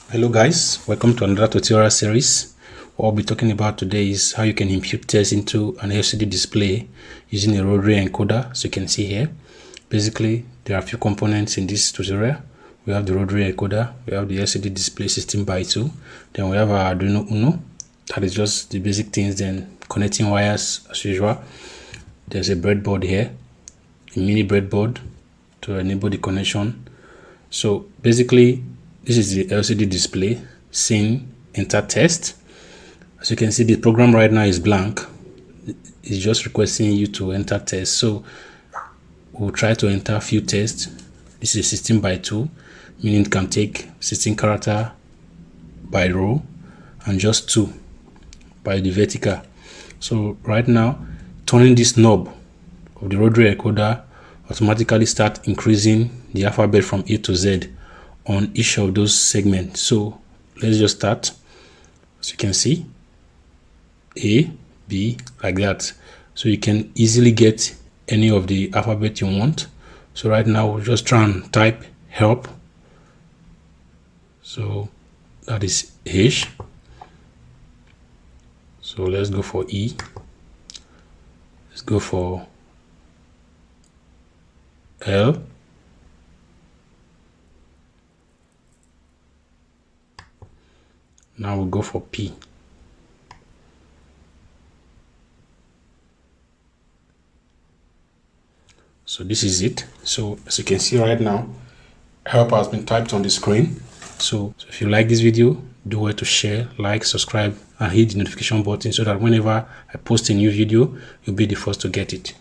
Hello guys, welcome to another tutorial series. What I'll be talking about today is how you can impute text into an LCD display using a rotary encoder. So you can see here, basically there are a few components in this tutorial. We have the rotary encoder, we have the LCD display system by 2, then we have our Arduino Uno. That is just the basic things, then connecting wires as usual. There's a breadboard here, a mini breadboard to enable the connection. So basically this is the LCD display, scene, enter test. As you can see, the program right now is blank. It's just requesting you to enter test. So we'll try to enter a few tests. This is 16 by 2, meaning it can take 16 characters by row and just 2 by the vertical. So right now, turning this knob of the rotary encoder automatically start increasing the alphabet from A to Z on each of those segments. So let's just start. As you can see, A, B, like that. So you can easily get any of the alphabet you want. So right now we'll just try and type help. So that is H. So let's go for E. Let's go for L. Now we'll go for P. So this is it. So as you can see right now, help has been typed on the screen. So if you like this video, do well to share, like, subscribe, and hit the notification button so that whenever I post a new video, you'll be the first to get it.